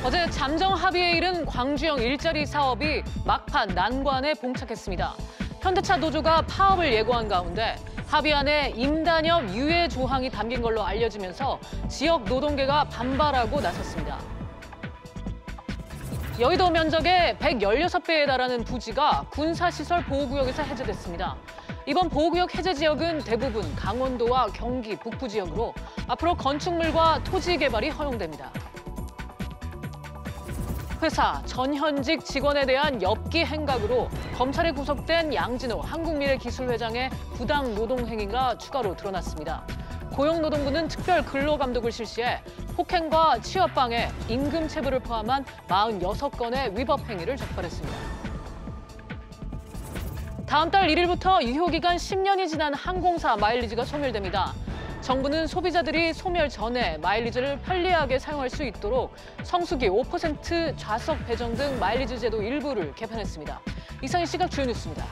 어제 잠정 합의에 이른 광주형 일자리 사업이 막판 난관에 봉착했습니다. 현대차 노조가 파업을 예고한 가운데 합의안에 임단협 유예 조항이 담긴 걸로 알려지면서 지역 노동계가 반발하고 나섰습니다. 여의도 면적의 116배에 달하는 부지가 군사시설 보호구역에서 해제됐습니다. 이번 보호구역 해제 지역은 대부분 강원도와 경기 북부 지역으로 앞으로 건축물과 토지 개발이 허용됩니다. 회사 전현직 직원에 대한 엽기 행각으로 검찰에 구속된 양진호 한국미래기술회장의 부당 노동 행위가 추가로 드러났습니다. 고용노동부는 특별 근로감독을 실시해 폭행과 취업방해, 임금체불을 포함한 46건의 위법 행위를 적발했습니다. 다음 달 1일부터 유효기간 10년이 지난 항공사 마일리지가 소멸됩니다. 정부는 소비자들이 소멸 전에 마일리지를 편리하게 사용할 수 있도록 성수기 5% 좌석 배정 등 마일리지 제도 일부를 개편했습니다. 이상의 시각 주요 뉴스입니다.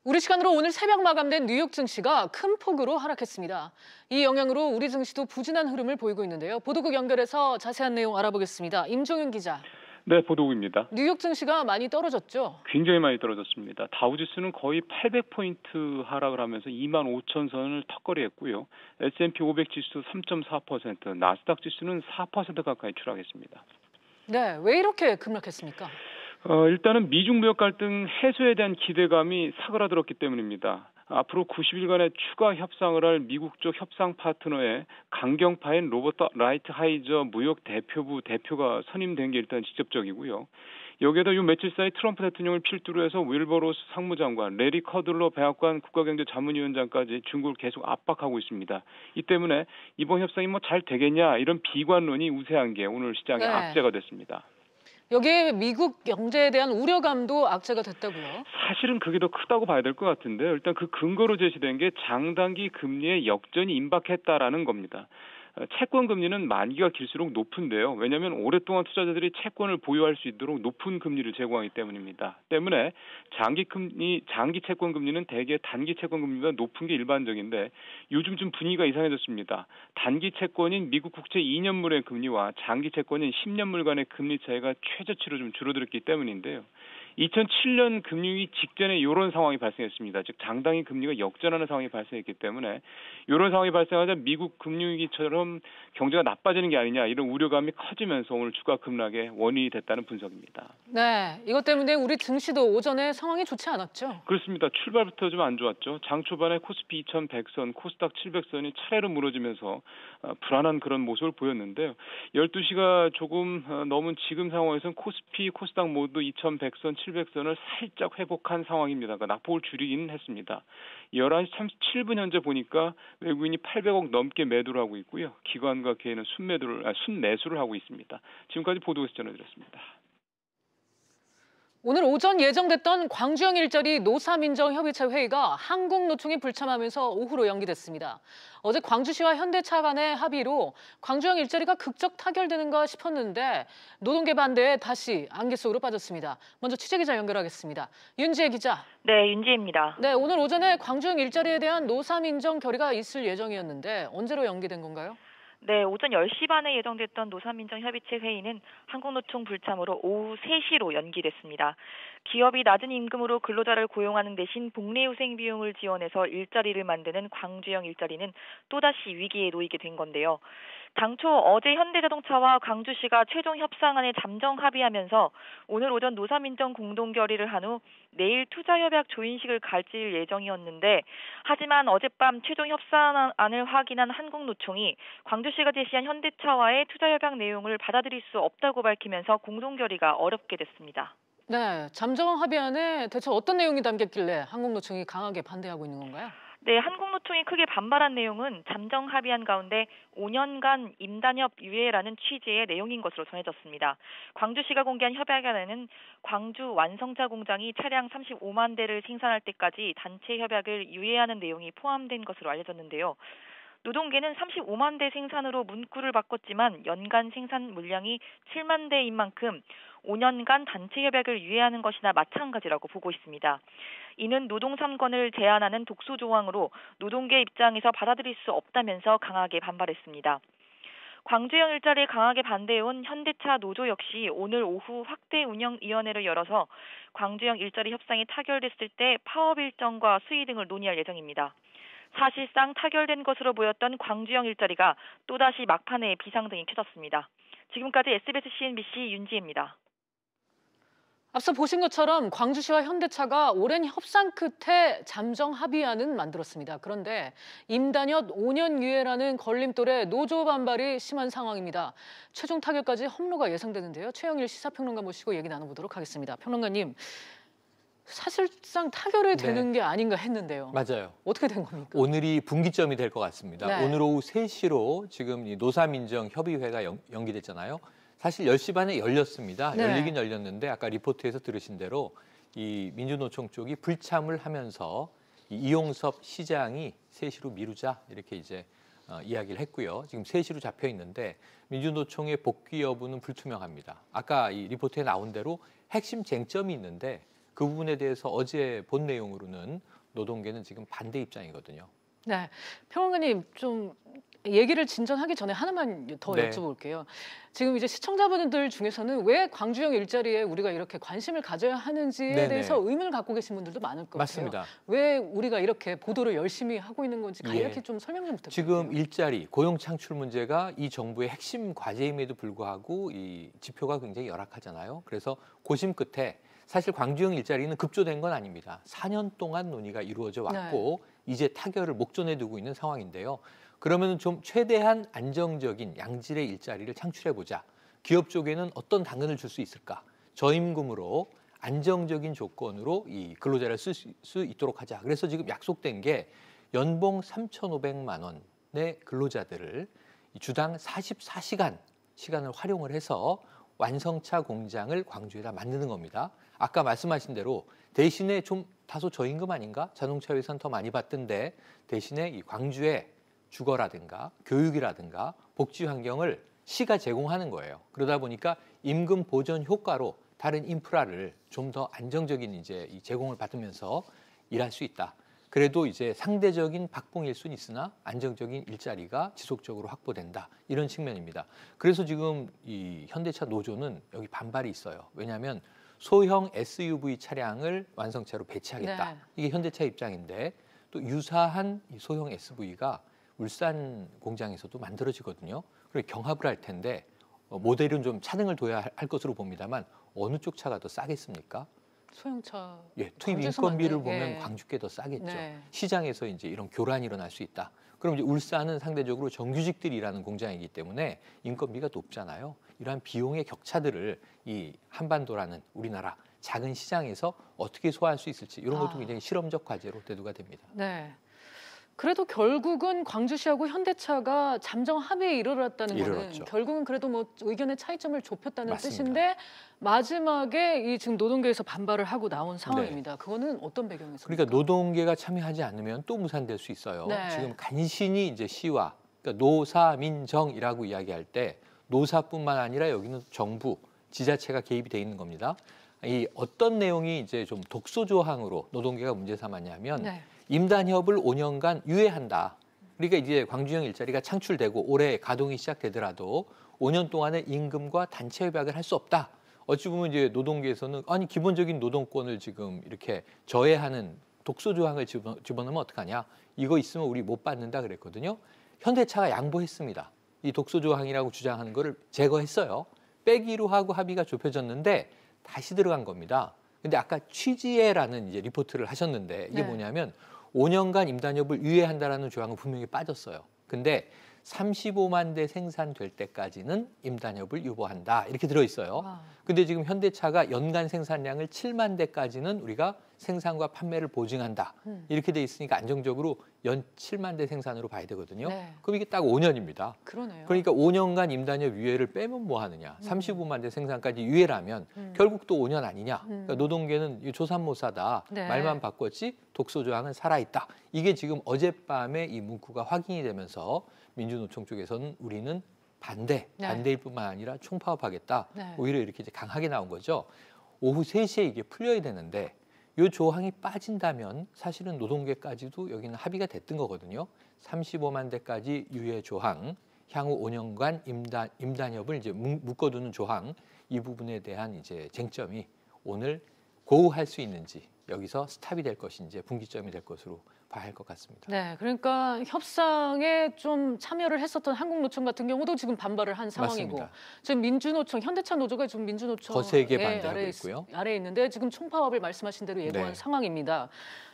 우리 시간으로 오늘 새벽 마감된 뉴욕 증시가 큰 폭으로 하락했습니다. 이 영향으로 우리 증시도 부진한 흐름을 보이고 있는데요. 보도국 연결해서 자세한 내용 알아보겠습니다. 임종윤 기자. 네, 보도국입니다. 뉴욕 증시가 많이 떨어졌죠? 굉장히 많이 떨어졌습니다. 다우지수는 거의 800포인트 하락을 하면서 25,000선을 턱걸이했고요. S&P 500 지수 3.4%, 나스닥 지수는 4% 가까이 추락했습니다. 네, 왜 이렇게 급락했습니까? 일단은 미중 무역 갈등 해소에 대한 기대감이 사그라들었기 때문입니다. 앞으로 90일간의 추가 협상을 할 미국 쪽 협상 파트너의 강경파인 로버트 라이트하이저 무역 대표부 대표가 선임된 게 일단 직접적이고요. 여기에다 요 며칠 사이 트럼프 대통령을 필두로 해서 윌버로스 상무장관, 레리 커들러 백악관 국가경제자문위원장까지 중국을 계속 압박하고 있습니다. 이 때문에 이번 협상이 뭐 잘 되겠냐 이런 비관론이 우세한 게 오늘 시장의 악재가 됐습니다. 여기에 미국 경제에 대한 우려감도 악재가 됐다고요? 사실은 그게 더 크다고 봐야 될 것 같은데요. 일단 그 근거로 제시된 게 장단기 금리의 역전이 임박했다라는 겁니다. 채권 금리는 만기가 길수록 높은데요. 왜냐하면 오랫동안 투자자들이 채권을 보유할 수 있도록 높은 금리를 제공하기 때문입니다. 때문에 장기 채권 금리는 대개 단기 채권 금리보다 높은 게 일반적인데 요즘 좀 분위기가 이상해졌습니다. 단기 채권인 미국 국채 2년물의 금리와 장기 채권인 10년물 간의 금리 차이가 최저치로 좀 줄어들었기 때문인데요. 2007년 금융위기 직전에 이런 상황이 발생했습니다. 즉 장단기 금리가 역전하는 상황이 발생했기 때문에 이런 상황이 발생하자 미국 금융위기처럼 경제가 나빠지는 게 아니냐 이런 우려감이 커지면서 오늘 주가 급락의 원인이 됐다는 분석입니다. 네, 이것 때문에 우리 증시도 오전에 상황이 좋지 않았죠? 그렇습니다. 출발부터 좀 안 좋았죠. 장 초반에 코스피 2100선, 코스닥 700선이 차례로 무너지면서 불안한 그런 모습을 보였는데요. 12시가 조금 넘은 지금 상황에서는 코스피, 코스닥 모두 2100선, 700선을 살짝 회복한 상황입니다. 그러니까 낙폭을 줄이긴 했습니다. 11시 37분 현재 보니까 외국인이 800억 넘게 매도를 하고 있고요. 기관과 개인은 순매수를 하고 있습니다. 지금까지 보도국에서 전해드렸습니다. 오늘 오전 예정됐던 광주형 일자리 노사민정협의체 회의가 한국노총이 불참하면서 오후로 연기됐습니다. 어제 광주시와 현대차 간의 합의로 광주형 일자리가 극적 타결되는가 싶었는데 노동계 반대에 다시 안개 속으로 빠졌습니다. 먼저 취재기자 연결하겠습니다. 윤지혜 기자. 네, 윤지혜입니다. 네, 오늘 오전에 광주형 일자리에 대한 노사민정 결의가 있을 예정이었는데 언제로 연기된 건가요? 네, 오전 10시 반에 예정됐던 노사민정협의체 회의는 한국노총 불참으로 오후 3시로 연기됐습니다. 기업이 낮은 임금으로 근로자를 고용하는 대신 복리후생 비용을 지원해서 일자리를 만드는 광주형 일자리는 또다시 위기에 놓이게 된 건데요. 당초 어제 현대자동차와 광주시가 최종 협상안에 잠정 합의하면서 오늘 오전 노사민정 공동 결의를 한 후 내일 투자협약 조인식을 가질 예정이었는데 하지만 어젯밤 최종 협상안을 확인한 한국노총이 광주시가 제시한 현대차와의 투자협약 내용을 받아들일 수 없다고 밝히면서 공동 결의가 어렵게 됐습니다. 네, 잠정 합의안에 대체 어떤 내용이 담겼길래 한국노총이 강하게 반대하고 있는 건가요? 네, 한국노총이 크게 반발한 내용은 잠정 합의안 가운데 5년간 임단협 유예라는 취지의 내용인 것으로 전해졌습니다. 광주시가 공개한 협약안에는 광주 완성차 공장이 차량 35만 대를 생산할 때까지 단체 협약을 유예하는 내용이 포함된 것으로 알려졌는데요. 노동계는 35만 대 생산으로 문구를 바꿨지만 연간 생산 물량이 7만 대인 만큼 5년간 단체 협약을 유예하는 것이나 마찬가지라고 보고 있습니다. 이는 노동 3권을 제한하는 독소 조항으로 노동계 입장에서 받아들일 수 없다면서 강하게 반발했습니다. 광주형 일자리에 강하게 반대해온 현대차 노조 역시 오늘 오후 확대 운영위원회를 열어서 광주형 일자리 협상이 타결됐을 때 파업 일정과 수위 등을 논의할 예정입니다. 사실상 타결된 것으로 보였던 광주형 일자리가 또다시 막판에 비상등이 켜졌습니다. 지금까지 SBS CNBC 윤지혜입니다. 앞서 보신 것처럼 광주시와 현대차가 오랜 협상 끝에 잠정 합의안은 만들었습니다. 그런데 임단협 5년 유예라는 걸림돌에 노조 반발이 심한 상황입니다. 최종 타결까지 험로가 예상되는데요. 최영일 시사평론가 모시고 얘기 나눠보도록 하겠습니다. 평론가님, 사실상 타결이 되는 게 아닌가 했는데요. 맞아요. 어떻게 된 겁니까? 오늘이 분기점이 될 것 같습니다. 네. 오늘 오후 3시로 지금 이 노사민정협의회가 연기됐잖아요. 사실 10시 반에 열렸습니다. 네. 열리긴 열렸는데 아까 리포트에서 들으신 대로 이 민주노총 쪽이 불참을 하면서 이용섭 시장이 3시로 미루자 이렇게 이제 이야기를 했고요. 지금 3시로 잡혀 있는데 민주노총의 복귀 여부는 불투명합니다. 아까 이 리포트에 나온 대로 핵심 쟁점이 있는데 그 부분에 대해서 어제 본 내용으로는 노동계는 지금 반대 입장이거든요. 네, 평론가님 좀 얘기를 진전하기 전에 하나만 더 네. 여쭤볼게요. 지금 이제 시청자분들 중에서는 왜 광주형 일자리에 우리가 이렇게 관심을 가져야 하는지에 네네. 대해서 의문을 갖고 계신 분들도 많을 것 맞습니다. 같아요. 왜 우리가 이렇게 보도를 열심히 하고 있는 건지 간략히 예. 좀 설명 좀 부탁드립니다. 지금 일자리, 고용 창출 문제가 이 정부의 핵심 과제임에도 불구하고 이 지표가 굉장히 열악하잖아요. 그래서 고심 끝에 사실 광주형 일자리는 급조된 건 아닙니다. 4년 동안 논의가 이루어져 왔고 이제 타결을 목전에 두고 있는 상황인데요. 그러면 좀 최대한 안정적인 양질의 일자리를 창출해보자. 기업 쪽에는 어떤 당근을 줄 수 있을까? 저임금으로 안정적인 조건으로 이 근로자를 쓸 수 있도록 하자. 그래서 지금 약속된 게 연봉 3,500만 원의 근로자들을 주당 44시간 시간을 활용을 해서 완성차 공장을 광주에다 만드는 겁니다. 아까 말씀하신 대로 대신에 좀 다소 저임금 아닌가? 자동차 회사는 더 많이 받던데 대신에 이 광주에 주거라든가 교육이라든가 복지 환경을 시가 제공하는 거예요. 그러다 보니까 임금 보전 효과로 다른 인프라를 좀 더 안정적인 이제 이 제공을 받으면서 일할 수 있다. 그래도 이제 상대적인 박봉일 수는 있으나 안정적인 일자리가 지속적으로 확보된다. 이런 측면입니다. 그래서 지금 이 현대차 노조는 여기 반발이 있어요. 왜냐하면 소형 SUV 차량을 완성차로 배치하겠다. 네. 이게 현대차 입장인데 또 유사한 이 소형 SUV가 울산 공장에서도 만들어지거든요. 그리고 경합을 할 텐데 모델은 좀 차등을 둬야 할 것으로 봅니다만 어느 쪽 차가 더 싸겠습니까? 소형차. 예, 투입 광주에서만 인건비를 네. 보면 예. 광주께 더 싸겠죠. 네. 시장에서 이제 이런 교란이 일어날 수 있다. 그럼 이제 울산은 상대적으로 정규직들이 일하는 공장이기 때문에 인건비가 높잖아요. 이러한 비용의 격차들을 이 한반도라는 우리나라 작은 시장에서 어떻게 소화할 수 있을지 이런 것도 굉장히 실험적 과제로 대두가 됩니다. 네. 그래도 결국은 광주시하고 현대차가 잠정 합의에 이르렀다는 거는 이르렀죠. 결국은 그래도 뭐 의견의 차이점을 좁혔다는 맞습니다. 뜻인데 마지막에 이 지금 노동계에서 반발을 하고 나온 상황입니다. 그거는 어떤 배경에서? 그러니까 노동계가 참여하지 않으면 또 무산될 수 있어요. 네. 지금 간신히 이제 시와 그러니까 노사민정이라고 이야기할 때 노사뿐만 아니라 여기는 정부, 지자체가 개입이 돼 있는 겁니다. 이 어떤 내용이 이제 좀 독소 조항으로 노동계가 문제 삼았냐면 네. 임단협을 5년간 유예한다. 그러니까 이제 광주형 일자리가 창출되고 올해 가동이 시작되더라도 5년 동안의 임금과 단체 협약을 할 수 없다. 어찌 보면 이제 노동계에서는 아니 기본적인 노동권을 지금 이렇게 저해하는 독소 조항을 집어넣으면 어떡하냐. 이거 있으면 우리 못 받는다 그랬거든요. 현대차가 양보했습니다. 이 독소 조항이라고 주장하는 거를 제거했어요. 빼기로 하고 합의가 좁혀졌는데 다시 들어간 겁니다. 근데 아까 취지에라는 이제 리포트를 하셨는데 이게 네. 뭐냐면 5년간 임단협을 유예한다라는 조항은 분명히 빠졌어요. 근데 35만 대 생산될 때까지는 임단협을 유보한다. 이렇게 들어있어요. 와. 근데 지금 현대차가 연간 생산량을 7만 대까지는 우리가 생산과 판매를 보증한다. 이렇게 돼 있으니까 안정적으로 연 7만 대 생산으로 봐야 되거든요. 네. 그럼 이게 딱 5년입니다. 그러네요. 그러니까 5년간 임단협 유예를 빼면 뭐 하느냐. 35만 대 생산까지 유예라면 결국 또 5년 아니냐. 그러니까 노동계는 조삼모사다. 네. 말만 바꿨지 독소 조항은 살아있다. 이게 지금 어젯밤에 이 문구가 확인이 되면서 민주노총 쪽에서는 우리는 반대일 뿐만 아니라 총파업하겠다. 네. 오히려 이렇게 이제 강하게 나온 거죠. 오후 3시에 이게 풀려야 되는데 이 조항이 빠진다면 사실은 노동계까지도 여기는 합의가 됐던 거거든요. 35만 대까지 유예 조항, 향후 5년간 임단협을 이제 묶어두는 조항 이 부분에 대한 이제 쟁점이 오늘 고우할 수 있는지 여기서 스탑이 될 것인지 분기점이 될 것으로 봐야 할 것 같습니다. 네, 그러니까 협상에 좀 참여를 했었던 한국노총 같은 경우도 지금 반발을 한 상황이고 맞습니다. 지금 민주노총, 현대차 노조가 지금 민주노총 거세게 반대하고 있고요. 아래에 있는데 지금 총파업을 말씀하신 대로 예고한 네. 상황입니다.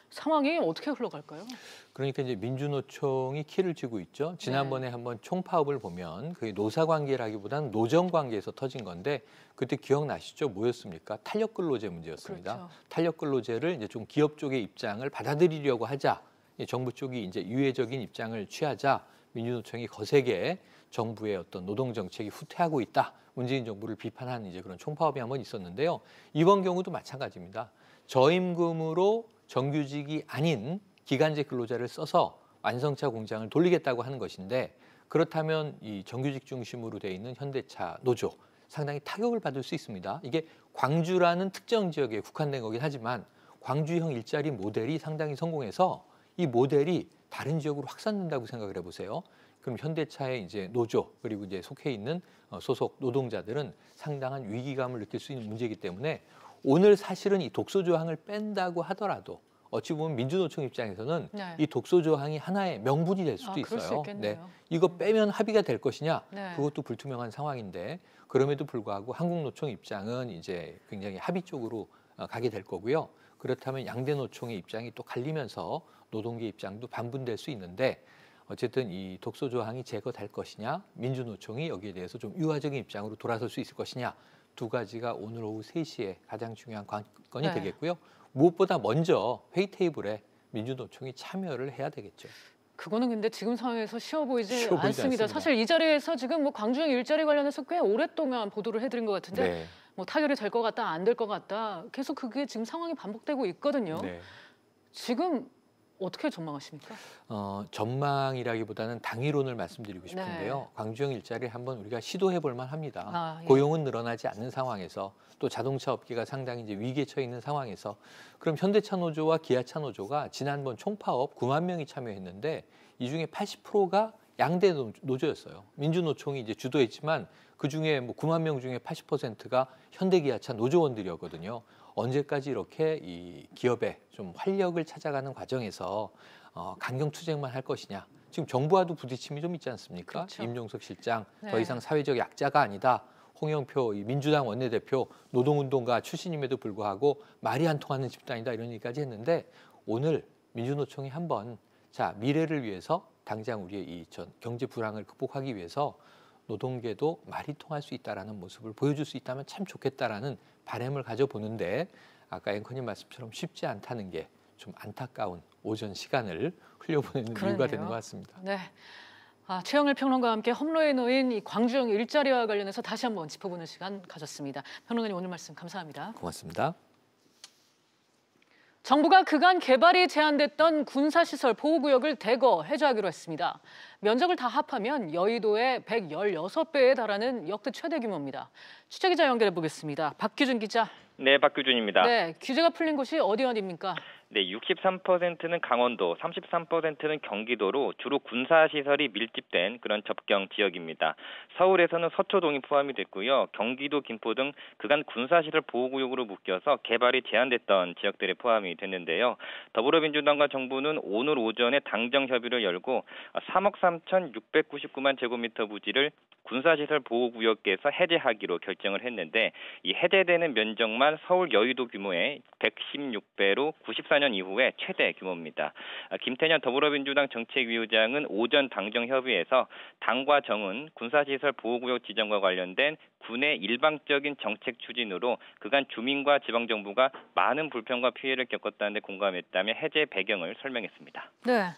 상황이 어떻게 흘러갈까요? 그러니까 이제 민주노총이 키를 쥐고 있죠. 지난번에 한번 총파업을 보면 그게 노사관계라기보다는 노정관계에서 터진 건데 그때 기억나시죠? 뭐였습니까? 탄력근로제 문제였습니다. 그렇죠. 탄력근로제를 이제 좀 기업 쪽의 입장을 받아들이려고 하자. 정부 쪽이 이제 유예적인 입장을 취하자 민주노총이 거세게 정부의 어떤 노동 정책이 후퇴하고 있다. 문재인 정부를 비판한 이제 그런 총파업이 한번 있었는데요. 이번 경우도 마찬가지입니다. 저임금으로 정규직이 아닌 기간제 근로자를 써서 완성차 공장을 돌리겠다고 하는 것인데 그렇다면 이 정규직 중심으로 돼 있는 현대차 노조 상당히 타격을 받을 수 있습니다. 이게 광주라는 특정 지역에 국한된 거긴 하지만 광주형 일자리 모델이 상당히 성공해서 이 모델이 다른 지역으로 확산된다고 생각을 해보세요. 그럼 현대차의 이제 노조 그리고 이제 속해 있는 소속 노동자들은 상당한 위기감을 느낄 수 있는 문제이기 때문에 오늘 사실은 이 독소 조항을 뺀다고 하더라도 어찌 보면 민주노총 입장에서는 네. 이 독소 조항이 하나의 명분이 될 수도 그럴 수 있어요. 있겠네요. 이거 빼면 합의가 될 것이냐? 네. 그것도 불투명한 상황인데 그럼에도 불구하고 한국노총 입장은 이제 굉장히 합의 쪽으로 가게 될 거고요. 그렇다면 양대 노총의 입장이 또 갈리면서 노동계 입장도 반분될 수 있는데 어쨌든 이 독소 조항이 제거될 것이냐, 민주노총이 여기에 대해서 좀 유화적인 입장으로 돌아설 수 있을 것이냐 두 가지가 오늘 오후 3시에 가장 중요한 관건이 네. 되겠고요. 무엇보다 먼저 회의 테이블에 민주노총이 참여를 해야 되겠죠. 그거는 근데 지금 상황에서 쉬워 보이지 쉬워 보이지 않습니다. 않습니다. 사실 이 자리에서 지금 뭐 광주형 일자리 관련해서 꽤 오랫동안 보도를 해드린 것 같은데 네. 뭐 타결이 될 것 같다, 안 될 것 같다. 계속 그게 지금 상황이 반복되고 있거든요. 네. 지금 어떻게 전망하십니까? 전망이라기보다는 당위론을 말씀드리고 싶은데요. 네. 광주형 일자리 한번 우리가 시도해 볼 만합니다. 아, 예. 고용은 늘어나지 않는 상황에서 또 자동차 업계가 상당히 이제 위기에 처해 있는 상황에서 그럼 현대차 노조와 기아차 노조가 지난번 총파업 9만 명이 참여했는데 이 중에 80%가 양대 노조였어요. 민주노총이 이제 주도했지만 그 중에 뭐 9만 명 중에 80%가 현대기아차 노조원들이었거든요. 언제까지 이렇게 이 기업에 좀 활력을 찾아가는 과정에서 강경투쟁만 할 것이냐. 지금 정부와도 부딪힘이 좀 있지 않습니까? 그렇죠. 임종석 실장 네. 더 이상 사회적 약자가 아니다. 홍영표 이 민주당 원내대표 노동운동가 출신임에도 불구하고 말이 안 통하는 집단이다 이런 얘기까지 했는데 오늘 민주노총이 한번 자 미래를 위해서 당장 우리의 이 경제 불황을 극복하기 위해서 노동계도 말이 통할 수 있다라는 모습을 보여줄 수 있다면 참 좋겠다라는 바람을 가져보는데 아까 앵커님 말씀처럼 쉽지 않다는 게 좀 안타까운 오전 시간을 흘려보내는 그러네요. 이유가 되는 것 같습니다. 네. 최영일 평론가와 함께 험로에 놓인 이 광주형 일자리와 관련해서 다시 한번 짚어보는 시간 가졌습니다. 평론가님 오늘 말씀 감사합니다. 고맙습니다. 정부가 그간 개발이 제한됐던 군사시설 보호구역을 대거 해제하기로 했습니다. 면적을 다 합하면 여의도의 116배에 달하는 역대 최대 규모입니다. 취재기자 연결해 보겠습니다. 박규준 기자. 네, 박규준입니다. 네, 규제가 풀린 곳이 어디입니까? 네, 63%는 강원도, 33%는 경기도로 주로 군사시설이 밀집된 그런 접경 지역입니다. 서울에서는 서초동이 포함이 됐고요. 경기도, 김포 등 그간 군사시설 보호구역으로 묶여서 개발이 제한됐던 지역들에 포함이 됐는데요. 더불어민주당과 정부는 오늘 오전에 당정 협의를 열고 3억 3,699만 제곱미터 부지를 군사시설 보호구역에서 해제하기로 결정을 했는데 이 해제되는 면적만 서울 여의도 규모의 116배로 94년 이후에 최대 규모입니다. 김태년 더불어민주당 정책위의장은 오전 당정 협의에서 당과 정은 군사시설 보호구역 지정과 관련된 군의 일방적인 정책 추진으로 그간 주민과 지방정부가 많은 불편과 피해를 겪었다는 데 공감했다며 해제 배경을 설명했습니다. 네,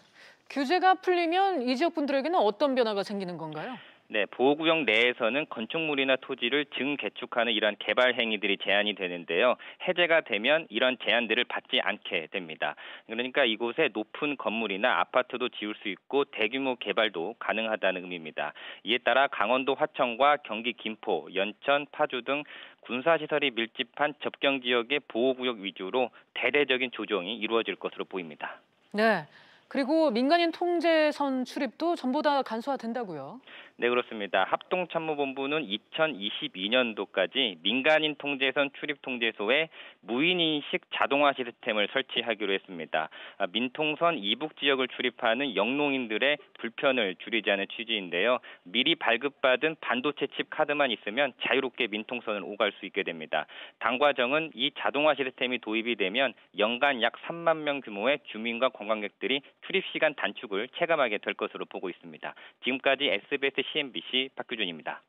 규제가 풀리면 이 지역 분들에게는 어떤 변화가 생기는 건가요? 네, 보호구역 내에서는 건축물이나 토지를 증개축하는 이러한 개발 행위들이 제한이 되는데요. 해제가 되면 이런 제한들을 받지 않게 됩니다. 그러니까 이곳에 높은 건물이나 아파트도 지을 수 있고 대규모 개발도 가능하다는 의미입니다. 이에 따라 강원도 화천과 경기 김포, 연천, 파주 등 군사시설이 밀집한 접경 지역의 보호구역 위주로 대대적인 조정이 이루어질 것으로 보입니다. 네. 그리고 민간인 통제선 출입도 전부 다 간소화된다고요? 네, 그렇습니다. 합동참모본부는 2022년도까지 민간인 통제선 출입통제소에 무인인식 자동화 시스템을 설치하기로 했습니다. 민통선 이북 지역을 출입하는 영농인들의 불편을 줄이자는 취지인데요. 미리 발급받은 반도체 칩 카드만 있으면 자유롭게 민통선을 오갈 수 있게 됩니다. 당 과정은 이 자동화 시스템이 도입이 되면 연간 약 3만 명 규모의 주민과 관광객들이 출입 시간 단축을 체감하게 될 것으로 보고 있습니다. 지금까지 SBS CNBC 박규준입니다.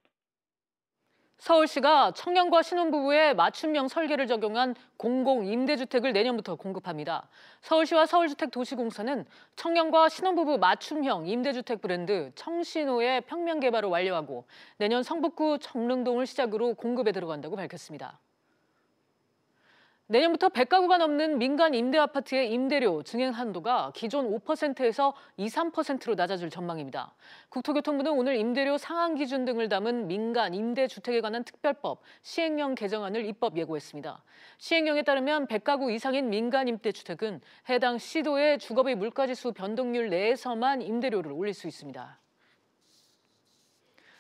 서울시가 청년과 신혼부부의 맞춤형 설계를 적용한 공공임대주택을 내년부터 공급합니다. 서울시와 서울주택도시공사는 청년과 신혼부부 맞춤형 임대주택 브랜드 청신호의 평면 개발을 완료하고 내년 성북구 정릉동을 시작으로 공급에 들어간다고 밝혔습니다. 내년부터 100가구가 넘는 민간 임대아파트의 임대료 증액 한도가 기존 5%에서 2, 3%로 낮아질 전망입니다. 국토교통부는 오늘 임대료 상한 기준 등을 담은 민간 임대주택에 관한 특별법 시행령 개정안을 입법 예고했습니다. 시행령에 따르면 100가구 이상인 민간 임대주택은 해당 시도의 주거비 물가지수 변동률 내에서만 임대료를 올릴 수 있습니다.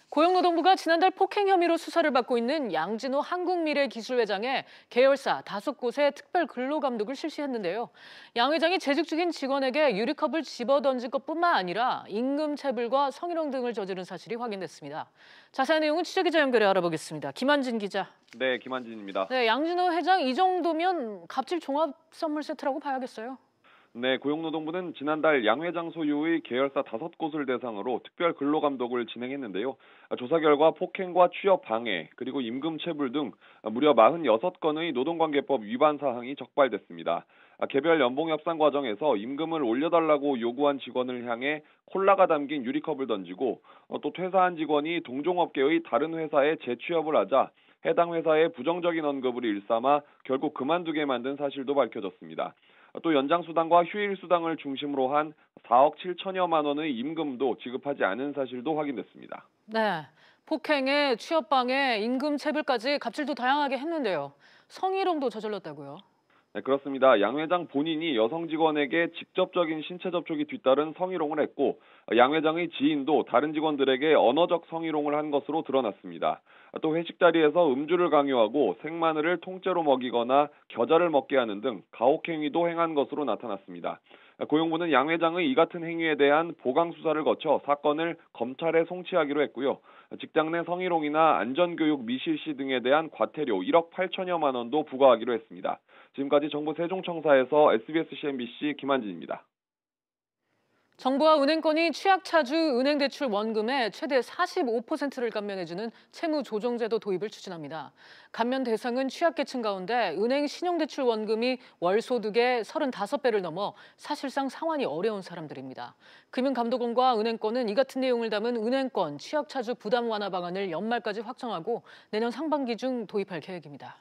고용노동부가 지난달 폭행 혐의로 수사를 받고 있는 양진호 한국미래기술회장의 계열사 5곳에 특별 근로감독을 실시했는데요. 양 회장이 재직 중인 직원에게 유리컵을 집어던진 것뿐만 아니라 임금체불과 성희롱 등을 저지른 사실이 확인됐습니다. 자세한 내용은 취재기자 연결해 알아보겠습니다. 김한진 기자. 네, 김한진입니다. 네, 양진호 회장 이 정도면 갑질 종합 선물 세트라고 봐야겠어요. 네, 고용노동부는 지난달 양 회장 소유의 계열사 5곳을 대상으로 특별 근로감독을 진행했는데요. 조사 결과 폭행과 취업 방해, 그리고 임금 체불 등 무려 46건의 노동관계법 위반 사항이 적발됐습니다. 개별 연봉 협상 과정에서 임금을 올려달라고 요구한 직원을 향해 콜라가 담긴 유리컵을 던지고 또 퇴사한 직원이 동종업계의 다른 회사에 재취업을 하자 해당 회사의 부정적인 언급을 일삼아 결국 그만두게 만든 사실도 밝혀졌습니다. 또 연장수당과 휴일수당을 중심으로 한 4억 7천여만 원의 임금도 지급하지 않은 사실도 확인됐습니다. 네, 폭행에 취업방해, 임금체불까지 갑질도 다양하게 했는데요. 성희롱도 저질렀다고요? 네, 그렇습니다. 양 회장 본인이 여성 직원에게 직접적인 신체 접촉이 뒤따른 성희롱을 했고 양 회장의 지인도 다른 직원들에게 언어적 성희롱을 한 것으로 드러났습니다. 또 회식 자리에서 음주를 강요하고 생마늘을 통째로 먹이거나 겨자를 먹게 하는 등 가혹행위도 행한 것으로 나타났습니다. 고용부는 양 회장의 이 같은 행위에 대한 보강 수사를 거쳐 사건을 검찰에 송치하기로 했고요. 직장 내 성희롱이나 안전교육 미실시 등에 대한 과태료 1억 8천여만 원도 부과하기로 했습니다. 지금까지 정부 세종청사에서 SBS CNBC 김한진입니다. 정부와 은행권이 취약차주 은행대출 원금의 최대 45%를 감면해주는 채무조정제도 도입을 추진합니다. 감면 대상은 취약계층 가운데 은행 신용대출 원금이 월소득의 35배를 넘어 사실상 상환이 어려운 사람들입니다. 금융감독원과 은행권은 이 같은 내용을 담은 은행권 취약차주 부담 완화 방안을 연말까지 확정하고 내년 상반기 중 도입할 계획입니다.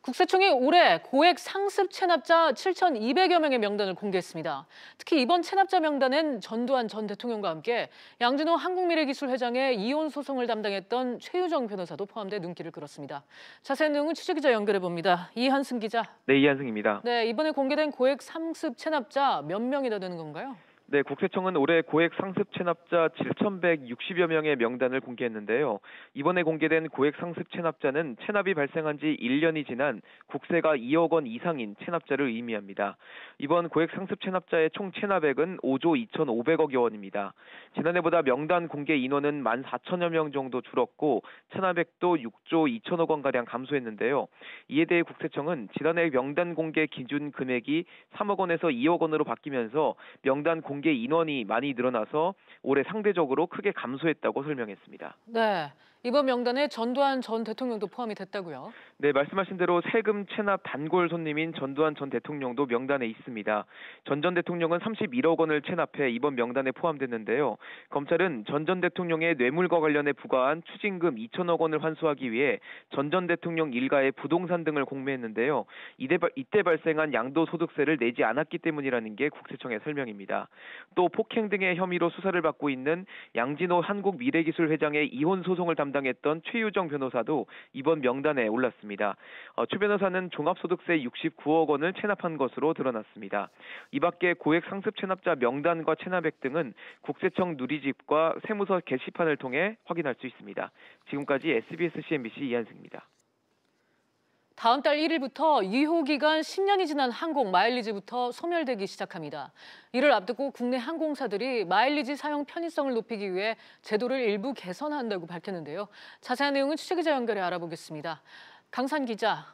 국세청이 올해 고액 상습 체납자 7,200여 명의 명단을 공개했습니다. 특히 이번 체납자 명단엔 전두환 전 대통령과 함께 양진호 한국미래기술회장의 이혼 소송을 담당했던 최유정 변호사도 포함돼 눈길을 끌었습니다. 자세한 내용은 취재기자 연결해봅니다. 이한승 기자. 네, 이한승입니다. 네, 이번에 공개된 고액 상습 체납자 몇 명이나 되는 건가요? 네, 국세청은 올해 고액 상습 체납자 7,160여 명의 명단을 공개했는데요. 이번에 공개된 고액 상습 체납자는 체납이 발생한 지 1년이 지난 국세가 2억 원 이상인 체납자를 의미합니다. 이번 고액 상습 체납자의 총 체납액은 5조 2,500억여 원입니다. 지난해보다 명단 공개 인원은 14,000여 명 정도 줄었고 체납액도 6조 2천억 원가량 감소했는데요. 이에 대해 국세청은 지난해 명단 공개 기준 금액이 3억 원에서 2억 원으로 바뀌면서 명단 공개 인원이 많이 늘어나서 올해 상대적으로 크게 감소했다고 설명했습니다. 네, 이번 명단에 전두환 전 대통령도 포함이 됐다고요? 네, 말씀하신 대로 세금 체납 단골 손님인 전두환 전 대통령도 명단에 있습니다. 전 대통령은 31억 원을 체납해 이번 명단에 포함됐는데요. 검찰은 전 대통령의 뇌물과 관련해 부과한 추징금 2천억 원을 환수하기 위해 전 대통령 일가의 부동산 등을 공매했는데요. 이때 발생한 양도소득세를 내지 않았기 때문이라는 게 국세청의 설명입니다. 또 폭행 등의 혐의로 수사를 받고 있는 양진호 한국미래기술회장의 이혼 소송을 담당 담당했던 최유정 변호사도 이번 명단에 올랐습니다. 최 변호사는 종합소득세 69억 원을 체납한 것으로 드러났습니다. 이 밖에 고액 상습 체납자 명단과 체납액 등은 국세청 누리집과 세무서 게시판을 통해 확인할 수 있습니다. 지금까지 SBS CNBC 이한승입니다. 다음 달 1일부터 유효기간 10년이 지난 항공 마일리지부터 소멸되기 시작합니다. 이를 앞두고 국내 항공사들이 마일리지 사용 편의성을 높이기 위해 제도를 일부 개선한다고 밝혔는데요. 자세한 내용은 취재기자 연결해 알아보겠습니다. 강산 기자.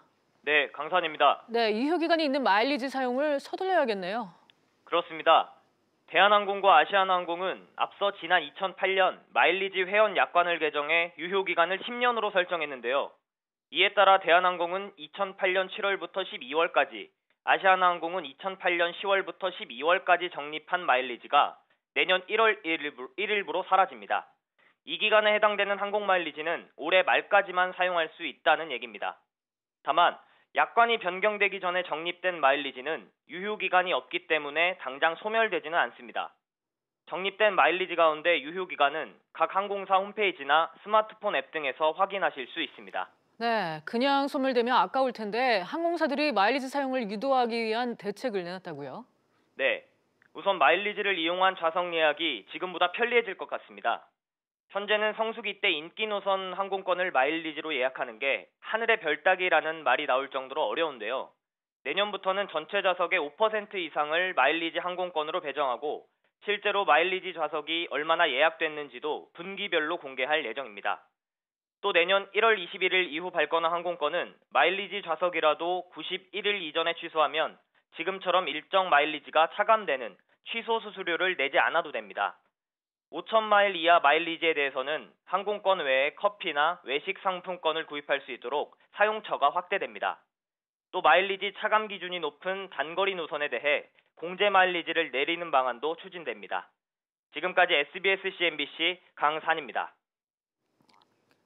네, 강산입니다. 네, 유효기간이 있는 마일리지 사용을 서둘러야겠네요. 그렇습니다. 대한항공과 아시아나항공은 앞서 지난 2008년 마일리지 회원 약관을 개정해 유효기간을 10년으로 설정했는데요. 이에 따라 대한항공은 2008년 7월부터 12월까지, 아시아나항공은 2008년 10월부터 12월까지 적립한 마일리지가 내년 1월 1일부로 사라집니다. 이 기간에 해당되는 항공 마일리지는 올해 말까지만 사용할 수 있다는 얘기입니다. 다만 약관이 변경되기 전에 적립된 마일리지는 유효기간이 없기 때문에 당장 소멸되지는 않습니다. 적립된 마일리지 가운데 유효기간은 각 항공사 홈페이지나 스마트폰 앱 등에서 확인하실 수 있습니다. 네, 그냥 소멸되면 아까울 텐데 항공사들이 마일리지 사용을 유도하기 위한 대책을 내놨다고요? 네, 우선 마일리지를 이용한 좌석 예약이 지금보다 편리해질 것 같습니다. 현재는 성수기 때 인기 노선 항공권을 마일리지로 예약하는 게 하늘의 별 따기라는 말이 나올 정도로 어려운데요. 내년부터는 전체 좌석의 5% 이상을 마일리지 항공권으로 배정하고 실제로 마일리지 좌석이 얼마나 예약됐는지도 분기별로 공개할 예정입니다. 또 내년 1월 21일 이후 발권한 항공권은 마일리지 좌석이라도 91일 이전에 취소하면 지금처럼 일정 마일리지가 차감되는 취소 수수료를 내지 않아도 됩니다. 5,000마일 이하 마일리지에 대해서는 항공권 외에 커피나 외식 상품권을 구입할 수 있도록 사용처가 확대됩니다. 또 마일리지 차감 기준이 높은 단거리 노선에 대해 공제 마일리지를 내리는 방안도 추진됩니다. 지금까지 SBS CNBC 강산입니다.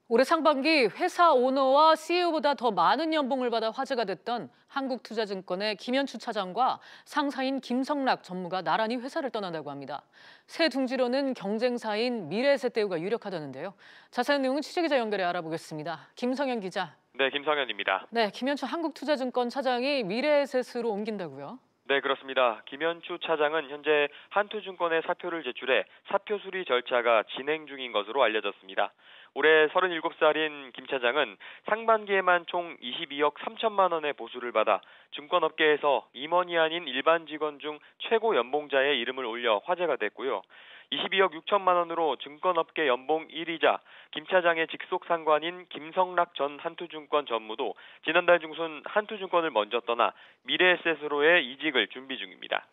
올해 상반기 회사 오너와 CEO보다 더 많은 연봉을 받아 화제가 됐던 한국투자증권의 김현추 차장과 상사인 김성락 전무가 나란히 회사를 떠난다고 합니다. 새 둥지로는 경쟁사인 미래에셋대우가 유력하다는데요. 자세한 내용은 취재기자 연결해 알아보겠습니다. 김성현 기자. 네, 김성현입니다. 네, 김현추 한국투자증권 차장이 미래에셋으로 옮긴다고요? 네, 그렇습니다. 김현추 차장은 현재 한투증권에 사표를 제출해 사표 수리 절차가 진행 중인 것으로 알려졌습니다. 올해 37살인 김 차장은 상반기에만 총 22억 3천만 원의 보수를 받아 증권업계에서 임원이 아닌 일반 직원 중 최고 연봉자의 이름을 올려 화제가 됐고요. 22억 6천만 원으로 증권업계 연봉 1위자 김 차장의 직속 상관인 김성락 전 한투증권 전무도 지난달 중순 한투증권을 먼저 떠나 미래에셋으로의 이직을 준비 중입니다.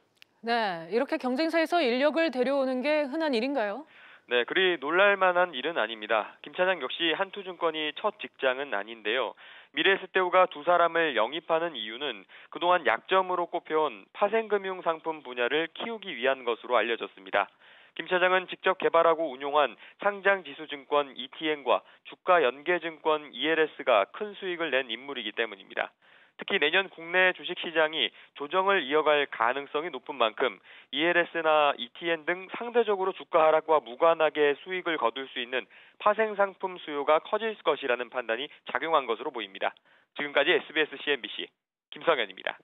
네, 이렇게 경쟁사에서 인력을 데려오는 게 흔한 일인가요? 네, 그리 놀랄만한 일은 아닙니다. 김 차장 역시 한투증권이 첫 직장은 아닌데요. 미래에셋대우가 두 사람을 영입하는 이유는 그동안 약점으로 꼽혀온 파생금융상품 분야를 키우기 위한 것으로 알려졌습니다. 김 차장은 직접 개발하고 운용한 상장지수증권 ETN과 주가연계증권 ELS가 큰 수익을 낸 인물이기 때문입니다. 특히 내년 국내 주식시장이 조정을 이어갈 가능성이 높은 만큼 ELS나 ETN 등 상대적으로 주가 하락과 무관하게 수익을 거둘 수 있는 파생상품 수요가 커질 것이라는 판단이 작용한 것으로 보입니다. 지금까지 SBS CNBC 김성현입니다.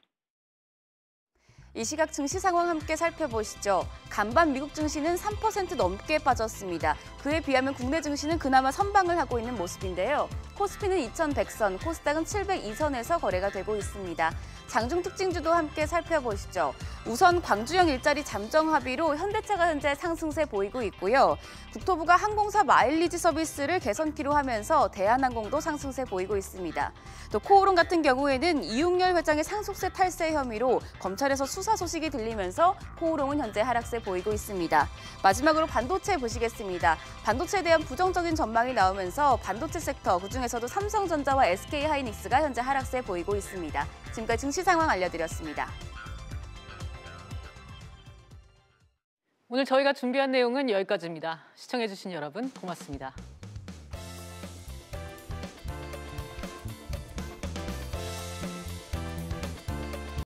이 시각 증시 상황 함께 살펴보시죠. 간밤 미국 증시는 3% 넘게 빠졌습니다. 그에 비하면 국내 증시는 그나마 선방을 하고 있는 모습인데요. 코스피는 2100선, 코스닥은 702선에서 거래가 되고 있습니다. 장중 특징주도 함께 살펴보시죠. 우선 광주형 일자리 잠정 합의로 현대차가 현재 상승세 보이고 있고요. 국토부가 항공사 마일리지 서비스를 개선키로 하면서 대한항공도 상승세 보이고 있습니다. 또 코오롱 같은 경우에는 이웅열 회장의 상속세 탈세 혐의로 검찰에서 수사 소식이 들리면서 코오롱은 현재 하락세 보이고 있습니다. 마지막으로 반도체 보시겠습니다. 반도체에 대한 부정적인 전망이 나오면서 반도체 섹터, 그중에서도 삼성전자와 SK하이닉스가 현재 하락세 보이고 있습니다. 지금까지 증시 상황 알려드렸습니다. 오늘 저희가 준비한 내용은 여기까지입니다. 시청해주신 여러분 고맙습니다.